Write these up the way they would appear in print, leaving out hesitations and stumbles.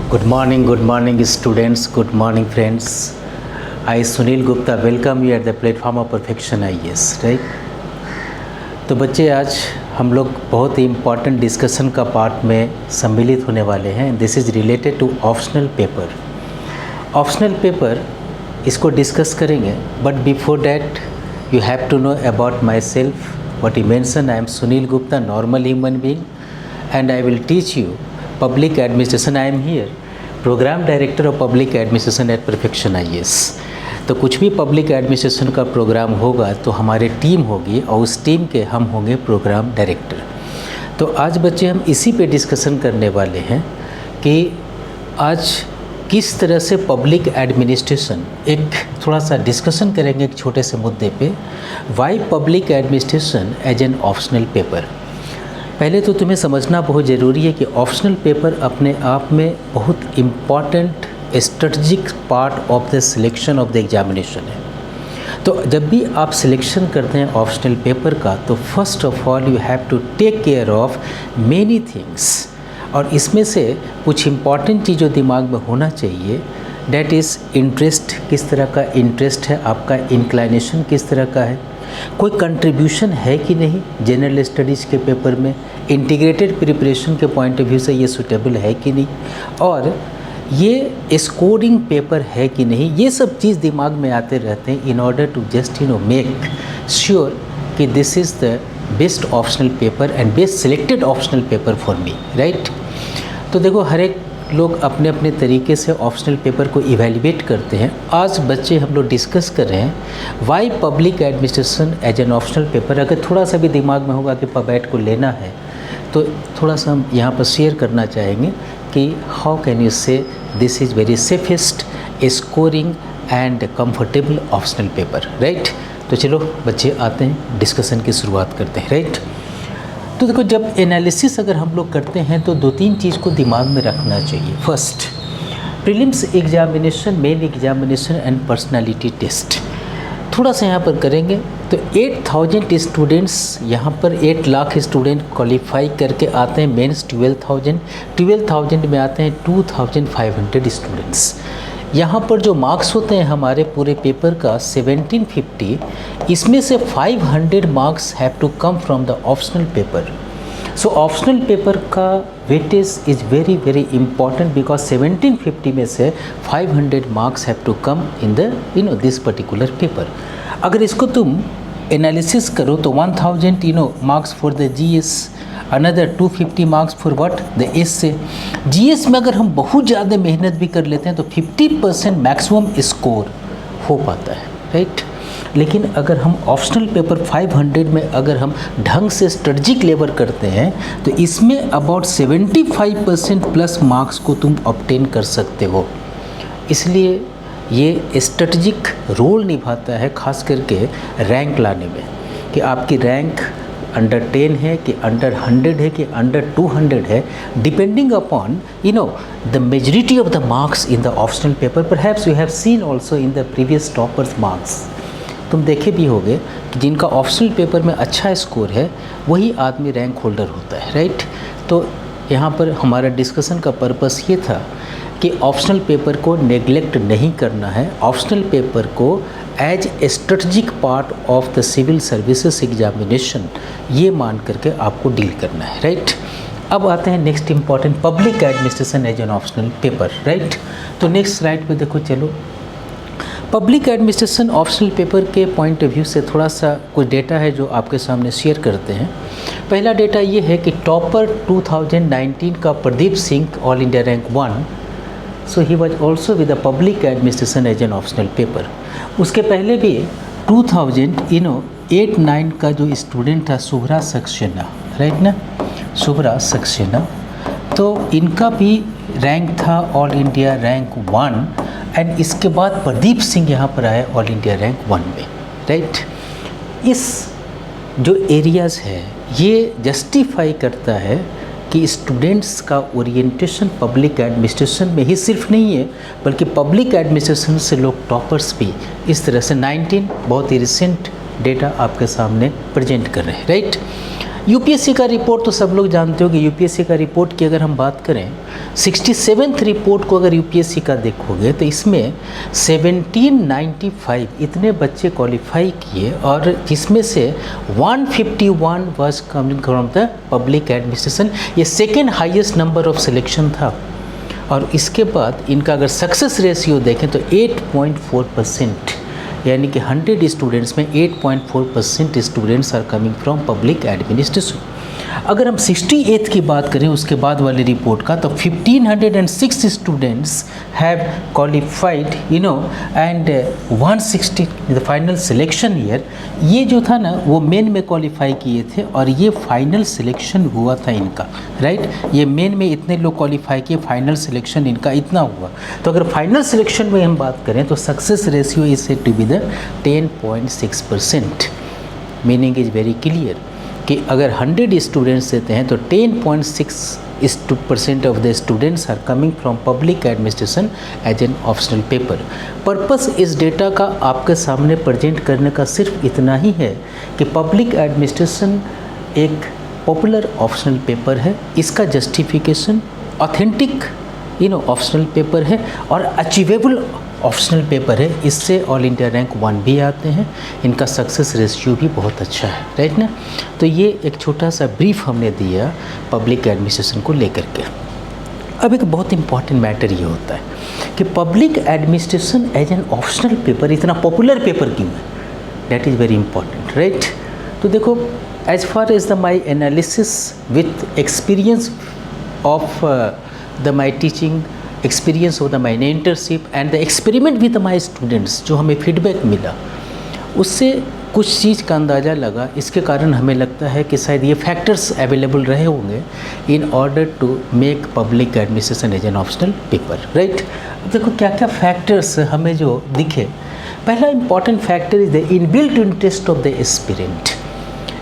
Good morning students, good morning friends. I Sunil Gupta welcome you at the platform of Perfection IAS, right? तो बच्चे आज हम लोग बहुत ही इम्पॉर्टेंट डिस्कशन का पार्ट में सम्मिलित होने वाले हैं. This is related to optional paper. Optional paper इसको डिस्कस करेंगे, but before that you have to know about myself. What you mention, I am Sunil Gupta, normal human being, and I will teach you public administration. I am here, program director of public administration at Perfection IAS. तो कुछ भी public administration का programme होगा तो हमारी team होगी और उस टीम के हम होंगे प्रोग्राम डायरेक्टर. तो आज बच्चे हम इसी पे डिस्कशन करने वाले हैं कि आज किस तरह से पब्लिक एडमिनिस्ट्रेशन, एक थोड़ा सा डिस्कशन करेंगे एक छोटे से मुद्दे पे, why public administration as an optional paper. पहले तो तुम्हें समझना बहुत ज़रूरी है कि ऑप्शनल पेपर अपने आप में बहुत important strategic part of the selection of the examination है. तो जब भी आप सिलेक्शन करते हैं ऑप्शनल पेपर का, तो first of all you have to take care of many things. और इसमें से कुछ इम्पॉर्टेंट चीज़ जो दिमाग में होना चाहिए, डैट इज़ इंटरेस्ट. किस तरह का इंटरेस्ट है आपका, इंक्लाइनेशन किस तरह का है, कोई कंट्रीब्यूशन है कि नहीं जनरल स्टडीज़ के पेपर में, इंटीग्रेटेड प्रिपरेशन के पॉइंट ऑफ व्यू से ये सूटेबल है कि नहीं, और ये स्कोरिंग पेपर है कि नहीं. ये सब चीज़ दिमाग में आते रहते हैं in order to just make sure कि this is the best optional paper and best selected optional paper for me, right. तो देखो, हर एक लोग अपने अपने तरीके से ऑप्शनल पेपर को इवेल्युएट करते हैं. आज बच्चे हम लोग डिस्कस कर रहे हैं why public administration as an optional paper. अगर थोड़ा सा भी दिमाग में होगा कि पबैट को लेना है तो थोड़ा सा हम यहाँ पर शेयर करना चाहेंगे कि हाउ कैन यू से this is very safest scoring and comfortable optional paper, right. तो चलो बच्चे आते हैं, डिस्कशन की शुरुआत करते हैं, राइट. तो देखो, जब एनालिसिस अगर हम लोग करते हैं तो दो तीन चीज़ को दिमाग में रखना चाहिए. First, prelims examination, main examination and personality test थोड़ा सा यहाँ पर करेंगे. तो 8000 स्टूडेंट्स यहाँ पर 8 लाख स्टूडेंट क्वालिफाई करके आते हैं. मेंस 12,000 में आते हैं 2500 स्टूडेंट्स. यहाँ पर जो मार्क्स होते हैं हमारे पूरे पेपर का 1750, इसमें से 500 marks have to come from the optional paper. So optional paper का weightage is very very important because 1750 में से 500 marks have to come in the this particular paper. अगर इसको तुम एनालिसिस करो तो 1000 marks for the GS, another 250 marks for what the essay. GS में अगर हम बहुत ज़्यादा मेहनत भी कर लेते हैं तो 50% मैक्सिमम स्कोर हो पाता है, राइट. लेकिन अगर हम ऑप्शनल पेपर 500 में अगर हम ढंग से स्ट्रेटजिक लेवल करते हैं तो इसमें अबाउट 75% प्लस मार्क्स को तुम ऑब्टेन कर सकते हो. इसलिए ये स्ट्रेटजिक रोल निभाता है खास करके रैंक लाने में, कि आपकी रैंक अंडर 10 है कि अंडर 100 है कि अंडर 200 है, depending upon the majority of the marks in the optional paper. Perhaps you have seen also in the previous toppers marks. तुम देखे भी होगे कि जिनका ऑप्शनल पेपर में अच्छा स्कोर है वही आदमी रैंक होल्डर होता है, राइट. तो यहाँ पर हमारा डिस्कशन का पर्पस ये था कि ऑप्शनल पेपर को नेग्लेक्ट नहीं करना है. ऑप्शनल पेपर को as a strategic part of the civil services examination ये मान करके आपको डील करना है, राइट. अब आते हैं next important, public administration as an optional paper, right. तो नेक्स्ट स्लाइड पे देखो, चलो पब्लिक एडमिनिस्ट्रेशन ऑप्शनल पेपर के पॉइंट ऑफ व्यू से थोड़ा सा कुछ डेटा है जो आपके सामने शेयर करते हैं. पहला डेटा ये है कि टॉपर 2019 का Pradeep Singh, all India rank 1. So he was also with the public administration as an optional paper. उसके पहले भी 2008-9 का जो स्टूडेंट था शुभ्रा सक्सेना, राइट ना, शुभ्रा सक्सेना, तो इनका भी रैंक था ऑल इंडिया रैंक 1. एंड इसके बाद प्रदीप सिंह यहाँ पर आए ऑल इंडिया रैंक 1 में, राइट. इस जो एरियाज़ है ये जस्टिफाई करता है कि स्टूडेंट्स का ओरिएंटेशन पब्लिक एडमिनिस्ट्रेशन में ही सिर्फ नहीं है, बल्कि पब्लिक एडमिनिस्ट्रेशन से लोग टॉपर्स भी इस तरह से 19 बहुत ही रिसेंट डेटा आपके सामने प्रेजेंट कर रहे हैं, राइट. यूपीएससी का रिपोर्ट तो सब लोग जानते हो कि यूपीएससी का रिपोर्ट की अगर हम बात करें 67th रिपोर्ट को अगर यूपीएससी का देखोगे तो इसमें 1795 इतने बच्चे क्वालिफाई किए और जिसमें से 151 was coming from the public administration. ये second highest number of selection था। और इसके बाद इनका अगर सक्सेस रेशियो देखें तो 8.4%, यानी कि 100 स्टूडेंट्स में 8.4% students are coming from public administration. अगर हम 68th की बात करें उसके बाद वाली रिपोर्ट का, तो 1506 students have qualified and 160 the final selection year. ये जो था ना वो मेन में क्वालिफाई किए थे और ये फाइनल सिलेक्शन हुआ था इनका, राइट। ये मेन में इतने लोग क्वालिफाई किए, फाइनल सिलेक्शन इनका इतना हुआ। तो अगर फाइनल सिलेक्शन में हम बात करें तो success ratio is said to be the 10.6%। Meaning is very clear कि अगर 100 स्टूडेंट्स देते हैं तो 10.6% of the students are coming from public administration as an optional paper. Purpose इस डेटा का आपके सामने प्रेजेंट करने का सिर्फ इतना ही है कि पब्लिक एडमिनिस्ट्रेशन एक पॉपुलर ऑप्शनल पेपर है, इसका जस्टिफिकेशन ऑथेंटिक ऑप्शनल पेपर है और अचीवेबल ऑप्शनल पेपर है। इससे ऑल इंडिया रैंक 1 भी आते हैं। इनका सक्सेस रेशियो भी बहुत अच्छा है, राइट ना। तो ये एक छोटा सा ब्रीफ हमने दिया पब्लिक एडमिनिस्ट्रेशन को लेकर के। अब एक बहुत इंपॉर्टेंट मैटर ये होता है कि public administration as an optional paper इतना पॉपुलर पेपर क्यों है, that is very important, right. तो देखो, as far as the my analysis with experience of the my teaching experience of the my internship and the experiment with my students, जो हमें feedback मिला उससे कुछ चीज़ का अंदाज़ा लगा। इसके कारण हमें लगता है कि शायद ये फैक्टर्स अवेलेबल रहे होंगे in order to make public administration as an optional paper, right. अब देखो क्या क्या फैक्टर्स हमें जो दिखे। पहला important factor is the inbuilt interest of the aspirant.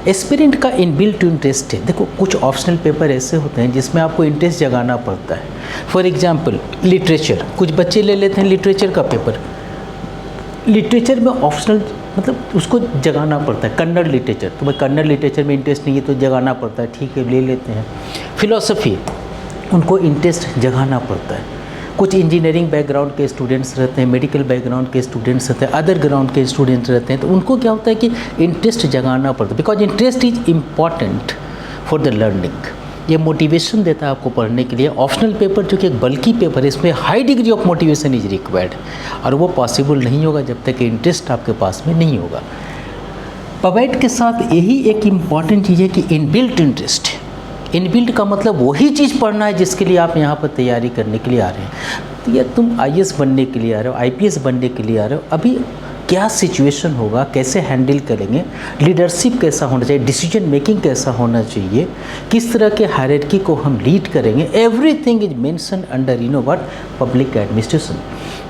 Aspirant का इनबिल्ट इंटरेस्ट है। देखो, कुछ ऑप्शनल पेपर ऐसे होते हैं जिसमें आपको इंटरेस्ट जगाना पड़ता है। फॉर एग्जांपल लिटरेचर, कुछ बच्चे ले लेते हैं लिटरेचर का पेपर। लिटरेचर में ऑप्शनल मतलब उसको जगाना पड़ता है। कन्नड़ लिटरेचर, तो भाई कन्नड़ लिटरेचर में इंटरेस्ट नहीं है तो जगाना पड़ता है, ठीक है ले लेते हैं। फिलॉसफी, उनको इंटरेस्ट जगाना पड़ता है। कुछ इंजीनियरिंग बैकग्राउंड के स्टूडेंट्स रहते हैं, मेडिकल बैकग्राउंड के स्टूडेंट्स रहते हैं, अदर ग्राउंड के स्टूडेंट्स रहते हैं, तो उनको क्या होता है कि इंटरेस्ट जगाना पड़ता है, because interest is important for the learning. ये मोटिवेशन देता है आपको पढ़ने के लिए। ऑप्शनल पेपर जो कि एक बल्कि पेपर है, इसमें high degree of motivation is required और वो पॉसिबल नहीं होगा जब तक इंटरेस्ट आपके पास में नहीं होगा। पवेट के साथ यही एक इम्पॉर्टेंट चीज़ है कि इनबिल्ट इंटरेस्ट। इनबिल्ट का मतलब वही चीज़ पढ़ना है जिसके लिए आप यहाँ पर तैयारी करने के लिए आ रहे हैं। तो या तुम आईएएस बनने के लिए आ रहे हो, आईपीएस बनने के लिए आ रहे हो, अभी क्या सिचुएशन होगा, कैसे हैंडल करेंगे, लीडरशिप कैसा होना चाहिए, डिसीजन मेकिंग कैसा होना चाहिए, किस तरह के हायरार्की को हम लीड करेंगे, everything is mention under what public administration.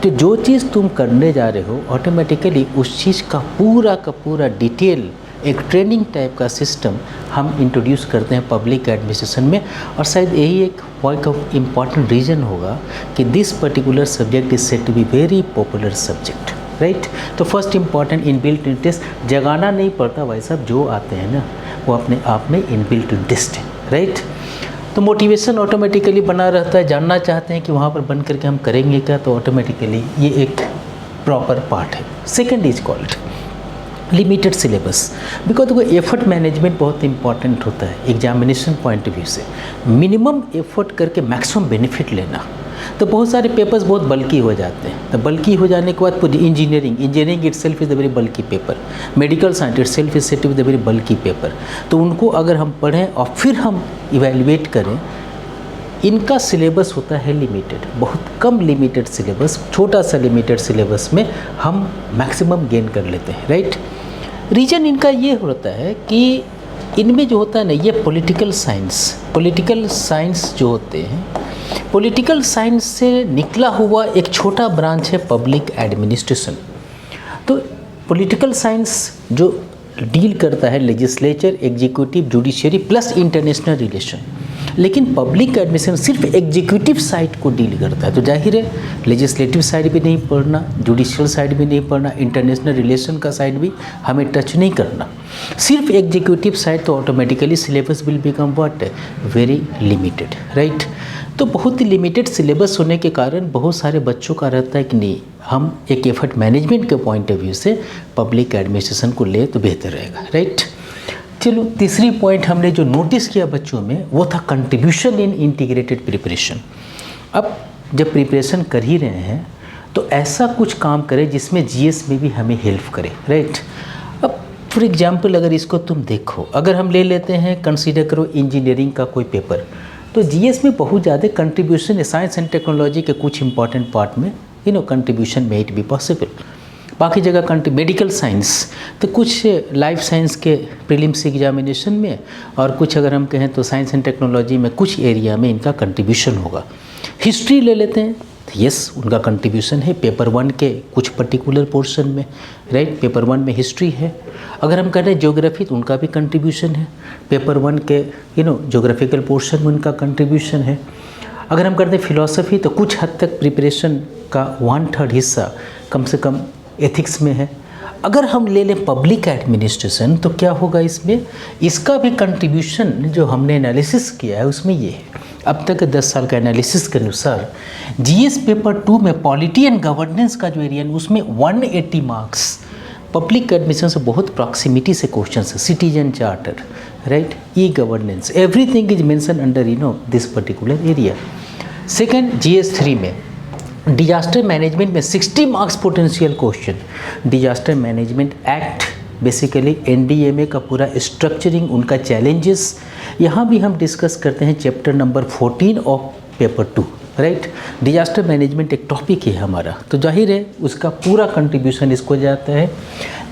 तो जो चीज़ तुम करने जा रहे हो ऑटोमेटिकली उस चीज़ का पूरा डिटेल एक ट्रेनिंग टाइप का सिस्टम हम इंट्रोड्यूस करते हैं पब्लिक एडमिनिस्ट्रेशन में। और शायद यही एक पॉइंट ऑफ इम्पॉर्टेंट रीज़न होगा कि this particular subject is said to be very popular subject, right. तो फर्स्ट इम्पॉर्टेंट इनबिल्ट इंटरेस्ट, जगाना नहीं पड़ता भाई साहब, जो आते हैं ना वो अपने आप में इनबिल्ट इंटरेस्ट है, राइट। तो मोटिवेशन ऑटोमेटिकली बना रहता है, जानना चाहते हैं कि वहाँ पर बन करके हम करेंगे क्या, तो ऑटोमेटिकली ये एक प्रॉपर पार्ट है। Second is called limited syllabus, because देखो एफर्ट मैनेजमेंट बहुत इंपॉर्टेंट होता है एग्जामिनेशन पॉइंट ऑफ व्यू से। मिनिमम एफर्ट करके मैक्सिमम बेनिफिट लेना। तो बहुत सारे पेपर्स बहुत बल्कि हो जाते हैं, तो बल्कि हो जाने के बाद पूरी engineering itself is the very bulky paper, medical science itself is said to be the very bulky paper. तो उनको अगर हम पढ़ें और फिर हम इवेल्युएट करें, इनका सिलेबस होता है लिमिटेड, बहुत कम लिमिटेड सिलेबस, छोटा सा लिमिटेड सिलेबस में हम मैक्सिमम गेन कर लेते हैं, राइट। रीज़न इनका ये होता है कि इनमें जो होता है ना, ये पॉलिटिकल साइंस जो होते हैं, पॉलिटिकल साइंस से निकला हुआ एक छोटा ब्रांच है पब्लिक एडमिनिस्ट्रेशन। तो पॉलिटिकल साइंस जो डील करता है legislature, executive, judiciary plus international relation. लेकिन पब्लिक एडमिशन सिर्फ एग्जीक्यूटिव साइड को डील करता है, तो जाहिर है लेजिस्लेटिव साइड भी नहीं पढ़ना, जुडिशियल साइड भी नहीं पढ़ना, इंटरनेशनल रिलेशन का साइड भी हमें टच नहीं करना, सिर्फ एग्जीक्यूटिव साइड, तो automatically syllabus will become what, very limited, right. तो बहुत ही लिमिटेड सिलेबस होने के कारण बहुत सारे बच्चों का रहता है कि नहीं, हम एक एफर्ट मैनेजमेंट के पॉइंट ऑफ व्यू से पब्लिक एडमिनिस्ट्रेशन को ले तो बेहतर रहेगा, राइट। चलो तीसरी पॉइंट हमने जो नोटिस किया बच्चों में वो था कंट्रीब्यूशन इन इंटीग्रेटेड प्रिपरेशन। अब जब प्रिपरेशन कर ही रहे हैं तो ऐसा कुछ काम करें जिसमें जीएस में भी हमें हेल्प करे, राइट। अब फॉर एग्जांपल अगर इसको तुम देखो, अगर हम ले लेते हैं, कंसीडर करो इंजीनियरिंग का कोई पेपर, तो जीएस में बहुत ज़्यादा कंट्रीब्यूशन है, साइंस एंड टेक्नोलॉजी के कुछ इंपॉर्टेंट पार्ट में contribution may it be possible. बाकी जगह मेडिकल साइंस तो कुछ लाइफ साइंस के प्रीलिम्स एग्जामिनेशन में, और कुछ अगर हम कहें तो साइंस एंड टेक्नोलॉजी में कुछ एरिया में इनका कंट्रीब्यूशन होगा। हिस्ट्री ले लेते हैं, यस उनका कंट्रीब्यूशन है पेपर 1 के कुछ पर्टिकुलर पोर्शन में, राइट, पेपर 1 में हिस्ट्री है। अगर हम कह रहे हैं ज्योग्राफी तो उनका भी कंट्रीब्यूशन है, पेपर 1 के ज्योग्राफिकल पोर्शन में उनका कंट्रीब्यूशन है। अगर हम करते हैं फिलॉसफी तो कुछ हद तक प्रिपरेशन का 1/3 हिस्सा कम से कम एथिक्स में है। अगर हम ले लें पब्लिक एडमिनिस्ट्रेशन तो क्या होगा इसमें, इसका भी कंट्रीब्यूशन जो हमने एनालिसिस किया है उसमें ये है। अब तक 10 साल का एनालिसिस के अनुसार जीएस पेपर 2 में पॉलिटी एंड गवर्नेंस का जो एरिया है उसमें 180 मार्क्स पब्लिक एडमिशन से बहुत प्रॉक्सिमिटी से क्वेश्चन है, citizen charter, right, e governance, everything is mention under this particular area. Second GS 3 में डिजास्टर मैनेजमेंट में 60 marks potential question, disaster management act basically NDMA का पूरा स्ट्रक्चरिंग, उनका चैलेंजेस, यहाँ भी हम डिस्कस करते हैं chapter number 14 of paper 2, right. Disaster management एक टॉपिक है हमारा, तो जाहिर है उसका पूरा कंट्रीब्यूशन इसको जाता है।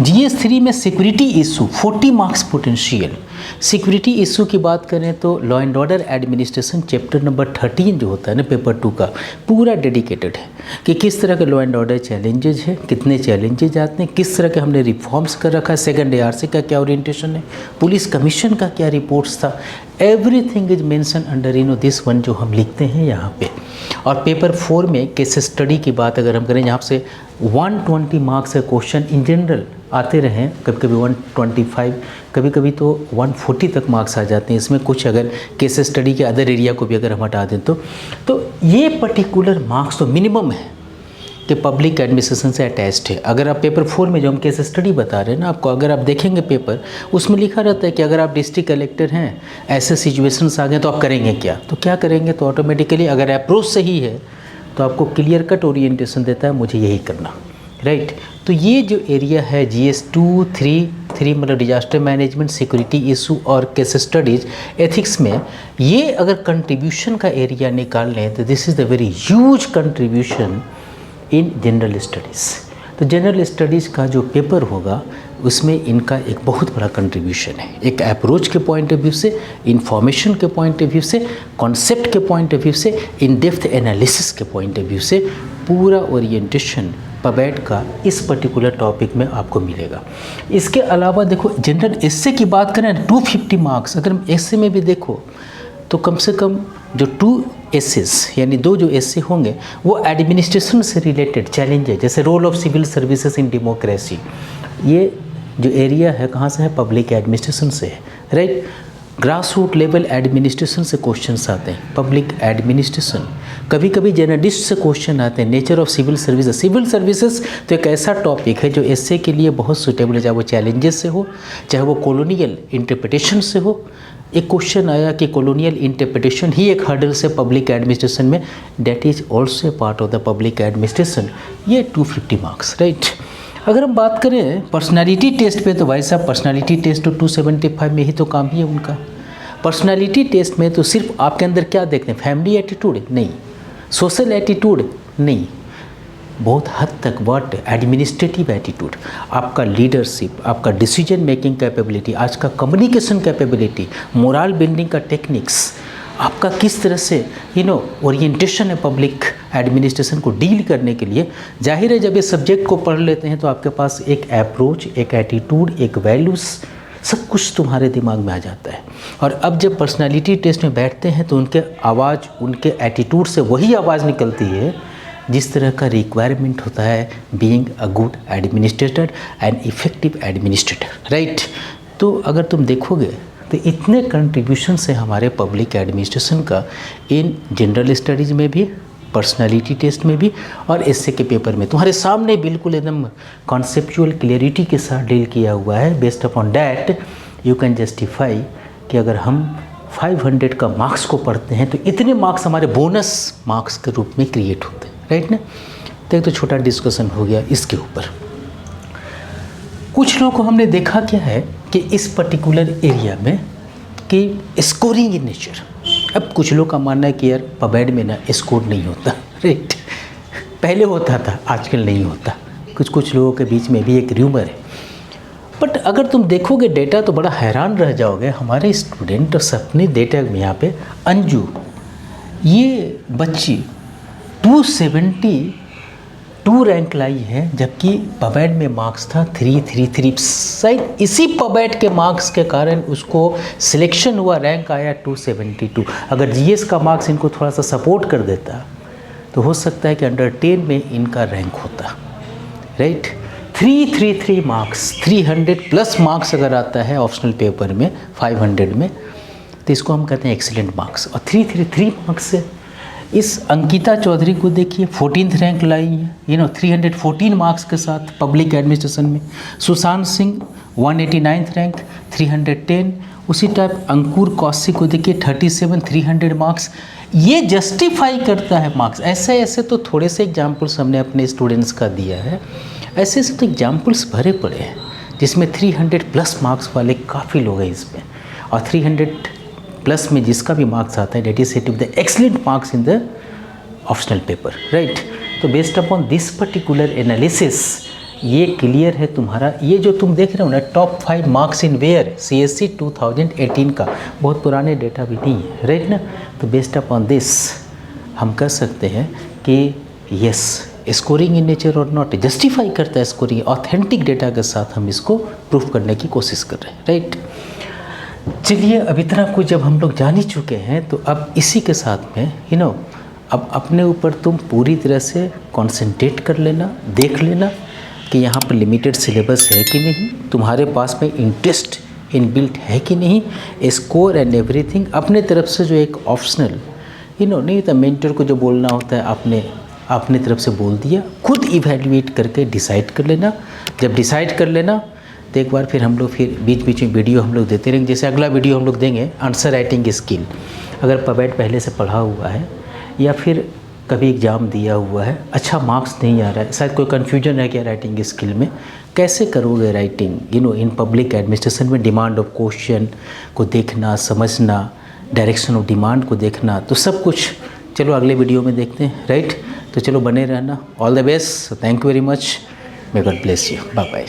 जीएस 3 में security issue 40 marks potential, security issue की बात करें तो law and order administration chapter number 13 जो होता है ना पेपर 2 का, पूरा डेडिकेटेड है कि किस तरह के लॉ एंड ऑर्डर चैलेंजेज है, कितने चैलेंजेज आते हैं, किस तरह के हमने रिफॉर्म्स कर रखा है, सेकंड ARC का क्या ओरिएंटेशन है, पुलिस कमीशन का क्या रिपोर्ट्स था, everything is mention under this one जो हम लिखते हैं यहाँ पे। और पेपर 4 में केस स्टडी की बात अगर हम करें, यहाँ से 120 मार्क्स का क्वेश्चन इन जनरल आते रहे, कभी कभी 125, कभी कभी तो 140 तक मार्क्स आ जाते हैं इसमें, कुछ अगर केस स्टडी के अदर एरिया को भी अगर हम हटा दें तो ये पर्टिकुलर मार्क्स तो मिनिमम है कि पब्लिक एडमिनिस्ट्रेशन से अटैच्ड है। अगर आप पेपर 4 में जो हम केस स्टडी बता रहे हैं ना आपको, अगर आप देखेंगे पेपर, उसमें लिखा रहता है कि अगर आप डिस्ट्रिक्ट कलेक्टर हैं, ऐसे सिचुएशंस आ गए तो आप करेंगे क्या, तो क्या करेंगे, तो ऑटोमेटिकली अगर अप्रोच सही है तो आपको क्लियर कट ओरिएंटेशन देता है मुझे यही करना, राइट। तो ये जो एरिया है जीएस 2, 3 मतलब डिजास्टर मैनेजमेंट, सिक्योरिटी इशू और केस स्टडीज़, एथिक्स में, ये अगर कंट्रीब्यूशन का एरिया निकाल लें तो this is the very huge contribution in general studies. तो जनरल स्टडीज़ का जो पेपर होगा उसमें इनका एक बहुत बड़ा कंट्रीब्यूशन है, एक अप्रोच के पॉइंट ऑफ व्यू से, इंफॉर्मेशन के पॉइंट ऑफ व्यू से, कॉन्सेप्ट के पॉइंट ऑफ व्यू से, इन डेप्थ एनालिसिस के पॉइंट ऑफ व्यू से, पूरा ओरिएंटेशन पबैट का इस पर्टिकुलर टॉपिक में आपको मिलेगा। इसके अलावा देखो जनरल एस्से की बात करें 250 मार्क्स, अगर हम एस्से में भी देखो तो कम से कम जो 2 एसेस यानी 2 जो एस्से होंगे वो एडमिनिस्ट्रेशन से रिलेटेड चैलेंज है, जैसे role of civil services in democracy, ये जो एरिया है कहाँ से है, पब्लिक एडमिनिस्ट्रेशन से है, right. Grass root level administration से क्वेश्चंस आते हैं, पब्लिक एडमिनिस्ट्रेशन, कभी कभी जर्नलिस्ट से क्वेश्चन आते हैं, nature of civil services. Civil services तो एक ऐसा टॉपिक है जो एस्से के लिए बहुत सूटेबल है, चाहे वो चैलेंजेस से हो, चाहे वो कॉलोनियल इंटरप्रिटेशन से हो। एक क्वेश्चन आया कि कॉलोनियल इंटरप्रिटेशन ही एक हर्डल से पब्लिक एडमिनिस्ट्रेशन में, that is also a part of the public administration, ये 250 मार्क्स, राइट। अगर हम बात करें पर्सनालिटी टेस्ट पे तो भाई साहब पर्सनालिटी टेस्ट तो 275 में ही तो काम ही है उनका। पर्सनालिटी टेस्ट में तो सिर्फ आपके अंदर क्या देखते हैं, फैमिली एटीट्यूड नहीं, सोशल एटीट्यूड नहीं, बहुत हद तक व्हाट एडमिनिस्ट्रेटिव एटीट्यूड, आपका लीडरशिप, आपका डिसीजन मेकिंग कैपेबिलिटी, आज का कम्युनिकेशन कैपेबिलिटी, मोरल बिल्डिंग का टेक्निक्स, आपका किस तरह से ओरिएंटेशन है पब्लिक एडमिनिस्ट्रेशन को डील करने के लिए। जाहिर है जब ये सब्जेक्ट को पढ़ लेते हैं तो आपके पास एक अप्रोच, एक एटीट्यूड, एक वैल्यूज़ सब कुछ तुम्हारे दिमाग में आ जाता है। और अब जब पर्सनालिटी टेस्ट में बैठते हैं तो उनके आवाज़, उनके एटीट्यूड से वही आवाज़ निकलती है जिस तरह का रिक्वायरमेंट होता है being a good administrator and effective administrator, right. तो अगर तुम देखोगे तो इतने कंट्रीब्यूशन है हमारे पब्लिक एडमिनिस्ट्रेशन का इन जनरल स्टडीज़ में भी, पर्सनालिटी टेस्ट में भी और एसए के पेपर में तुम्हारे सामने बिल्कुल एकदम कॉन्सेप्चुअल क्लियरिटी के साथ डील किया हुआ है। Based upon that you can justify कि अगर हम 500 का मार्क्स को पढ़ते हैं तो इतने मार्क्स हमारे बोनस मार्क्स के रूप में क्रिएट होते हैं, राइट ना। तो एक तो छोटा डिस्कशन हो गया इसके ऊपर। कुछ लोगों को हमने देखा क्या है कि इस पर्टिकुलर एरिया में कि स्कोरिंग इन नेचर, अब कुछ लोग का मानना है कि यार पबैड में ना स्कोर नहीं होता, राइट। पहले होता था, आजकल नहीं होता। कुछ लोगों के बीच में भी एक र्यूमर है। बट अगर तुम देखोगे डेटा तो बड़ा हैरान रह जाओगे। हमारे स्टूडेंट सपने डेटा में यहाँ पे अंजू, ये बच्ची 272 रैंक लाई है, जबकि पबैड में मार्क्स था 333। शायद इसी पबैड के मार्क्स के कारण उसको सिलेक्शन हुआ, रैंक आया 272। अगर जीएस का मार्क्स इनको थोड़ा सा सपोर्ट कर देता तो हो सकता है कि अंडर 10 में इनका रैंक होता, राइट। 333 मार्क्स, 300 प्लस मार्क्स अगर आता है ऑप्शनल पेपर में 500 में तो इसको हम कहते हैं एक्सीलेंट मार्क्स। और 333 मार्क्स से इस अंकिता चौधरी को देखिए 14th रैंक लाई है, 314 मार्क्स के साथ पब्लिक एडमिनिस्ट्रेशन में। Sushant Singh 189th rank 310। उसी टाइप अंकुर कौशिक को देखिए 37, 300 मार्क्स। ये जस्टिफाई करता है मार्क्स। ऐसे तो थोड़े से एग्जाम्पल्स हमने अपने स्टूडेंट्स का दिया है, ऐसे तो एग्जाम्पल्स भरे पड़े हैं जिसमें 300 प्लस मार्क्स वाले काफ़ी लोग हैं इसमें। और 300 प्लस में जिसका भी मार्क्स आता है that is set with the excellent marks in the optional paper, right. तो based upon this particular analysis ये क्लियर है तुम्हारा। ये जो तुम देख रहे हो ना top 5 marks in where CSC 2018 का, बहुत पुराने डेटा भी नहीं है, राइट ना। तो बेस्ड अपॉन दिस हम कह सकते हैं कि यस स्कोरिंग इन नेचर और नॉट, जस्टिफाई करता है स्कोरिंग। ऑथेंटिक डेटा के साथ हम इसको प्रूफ करने की कोशिश कर रहे हैं, राइट। चलिए अब इतना कुछ जब हम लोग जान ही चुके हैं तो अब इसी के साथ में अब अपने ऊपर तुम पूरी तरह से कॉन्सेंट्रेट कर लेना, देख लेना कि यहाँ पर लिमिटेड सिलेबस है कि नहीं, तुम्हारे पास में इंटरेस्ट इन बिल्ट है कि नहीं, स्कोर एंड एवरीथिंग। अपने तरफ से जो एक ऑप्शनल नहीं तो मेंटर को जो बोलना होता है आपने अपने तरफ से बोल दिया, खुद इवैल्यूएट करके डिसाइड कर लेना। जब डिसाइड कर लेना तो एक बार फिर हम लोग फिर बीच में वीडियो हम लोग देते रहेंगे। जैसे अगला वीडियो हम लोग देंगे आंसर राइटिंग स्किल। अगर पबैड पहले से पढ़ा हुआ है या फिर कभी एग्ज़ाम दिया हुआ है, अच्छा मार्क्स नहीं आ रहा है, शायद कोई कन्फ्यूजन है क्या राइटिंग स्किल में, कैसे करोगे राइटिंग इन पब्लिक एडमिनिस्ट्रेशन में, डिमांड ऑफ क्वेश्चन को देखना, समझना, डायरेक्शन ऑफ डिमांड को देखना, तो सब कुछ चलो अगले वीडियो में देखते हैं, राइट। तो चलो बने रहना। All the best, thank you very much, may God bless you, bye bye.